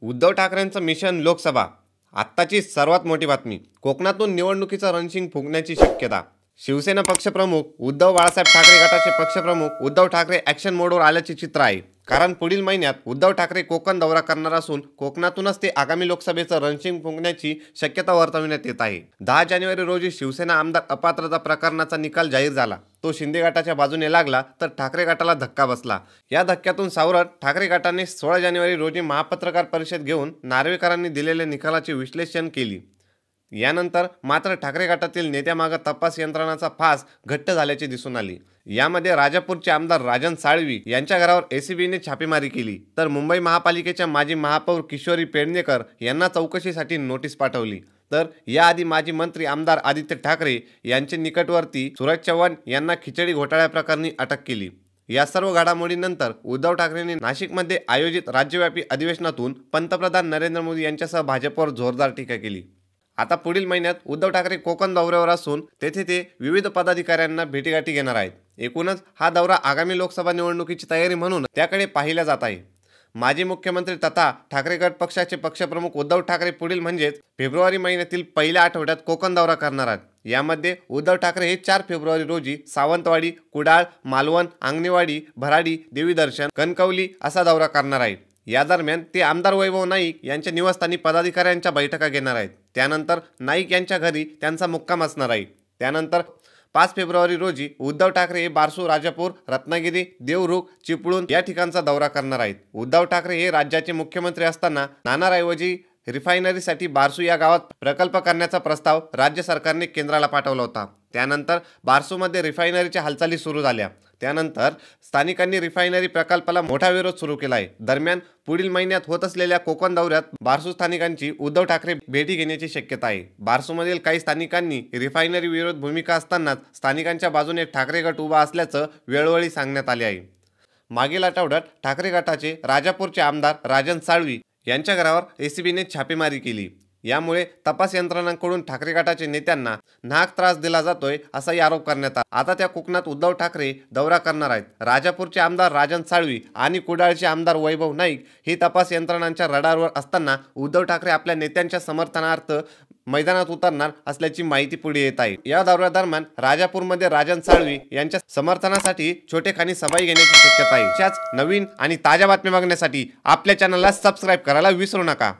Uddhav ठाकरेंचं mission Lok Sabha. आत्ताची सर्वात मोठी बातमी. कोकणातून निवडणुकीचं रणशिंग फुंकण्याची शक्यता. शिवसेना पक्षप्रमुख उद्धव बाळासाहेब ठाकरे गटाचे पक्षप्रमुख उद्धव ठाकरे ॲक्शन मोडवर आल्याचे चित्र आहे. कारण पुढील महिन्यात उद्धव ठाकरे कोकण दौरा करणार असून कोकणातूनच ते आगामी लोकसभेचं रणशिंग फुंकण्याची शक्यता वर्तवण्यात येत आहे. 10 जानेवारी रोजी शिवसेना आमदार अपात्रता प्रकरणाचा निकाल जाहीर झाला. तो शिंदे गटाच्या बाजूने लागला तर ठाकरे गटाला धक्का बसला. या धक्क्यातून सावरत ठाकरे गटाने 16 जानेवारी रोजी महापत्रकार परिषद घेऊन नार्वेकरांनी दिलेल्या निकालाचे विश्लेषण केले. यानंतर मात्र ठाकरे गटातील नेत्यामागे तपास यंत्रणाचा फास घट्ट झाल्याचे दिसून आले. यामध्ये राजापूरचे आमदार राजन साळवी यांच्या घरावर एसीबीने छापेमारी केली, तर मुंबई महापालिकेच्या माजी महापौर किशोरी पेडणेकर यांना चौकशीसाठी नोटीस पाठवली. तर याआधी माजी मंत्री आमदार आदित्य ठाकरे यांचे निकटवर्ती सूरज चव्हाण यांना खिचडी घोटाळ्याप्रकरणी अटक केली. या सर्व घडामोडींनंतर उद्धव ठाकरेंनी नाशिकमध्ये आयोजित राज्यव्यापी अधिवेशनातून पंतप्रधान नरेंद्र मोदी यांच्यासह भाजपवर जोरदार टीका केली. आता पुढील महिन्यात उद्धव ठाकरे कोकण दौऱ्यावर असून तेथे ते विविध पदाधिकाऱ्यांना भेटीगाठी घेणार आहेत. एकूणच हा दौरा आगामी लोकसभा निवडणुकीची तयारी म्हणून त्याकडे पाहिला जात आहे. माजी मुख्यमंत्री तथा ठाकरे गट पक्षाचे पक्षप्रमुख उद्धव ठाकरे पुढील म्हणजेच फेब्रुवारी महिन्यातील पहिल्या आठवड्यात कोकण दौरा करणार आहेत. यामध्ये उद्धव ठाकरे हे 4 फेब्रुवारी रोजी सावंतवाडी, कुडाळ, मालवण, आंगणेवाडी, भराडी, देवीदर्शन, कणकवली असा दौरा करणार आहेत. या दरम्यान ते आमदार वैभव नाईक यांच्या निवासस्थानी पदाधिकाऱ्यांच्या बैठका घेणार आहेत. त्यानंतर नाईक यांच्या घरी त्यांचा मुक्काम असणार आहे. त्यानंतर 5 फेब्रुवारी रोजी उद्धव ठाकरे हे बारसू, राजापूर, रत्नागिरी, देवरुख, चिपळूण या ठिकाणचा दौरा करणार आहेत. उद्धव ठाकरे हे राज्याचे मुख्यमंत्री असताना नाणारऐवजी रिफायनरीसाठी बारसू या गावात प्रकल्प करण्याचा प्रस्ताव राज्य सरकारने केंद्राला पाठवला होता. त्यानंतर बारसूमध्ये रिफायनरीच्या हालचाली सुरू झाल्या. त्यानंतर स्थानिकांनी रिफायनरी प्रकल्पाला मोठा विरोध सुरू केला आहे. दरम्यान पुढील महिन्यात होत असलेल्या कोकण दौऱ्यात बारसू स्थानिकांची उद्धव ठाकरे भेटी घेण्याची शक्यता आहे. बारसूमधील काही स्थानिकांनी रिफायनरी विरोध भूमिका असतानाच स्थानिकांच्या बाजूने ठाकरे गट उभा असल्याचं वेळोवेळी सांगण्यात आले आहे. मागील आठवड्यात ठाकरे गटाचे राजापूरचे आमदार राजन साळवी यांच्या घरावर एसीबीने छापेमारी केली. यामुळे तपास यंत्रणांकडून ठाकरे गटाच्या नेत्यांना नाहक त्रास दिला जातोय असाही आरोप करण्यात आला. आता त्या कोकणात उद्धव ठाकरे दौरा करणार आहेत. राजापूरचे आमदार राजन साळवी आणि कुडाळचे आमदार वैभव नाईक हे तपास यंत्रणांच्या रडारवर असताना उद्धव ठाकरे आपल्या नेत्यांच्या समर्थनार्थ मैदानात उतरणार असल्याची माहिती पुढे येत आहे. या दौऱ्यादरम्यान राजापूरमध्ये राजन साळवी यांच्या समर्थनासाठी छोटेखानी सभाही घेण्याची शक्यता आहे. अशाच नवीन आणि ताज्या बातम्या बघण्यासाठी आपल्या चॅनलला सबस्क्राईब करायला विसरू नका.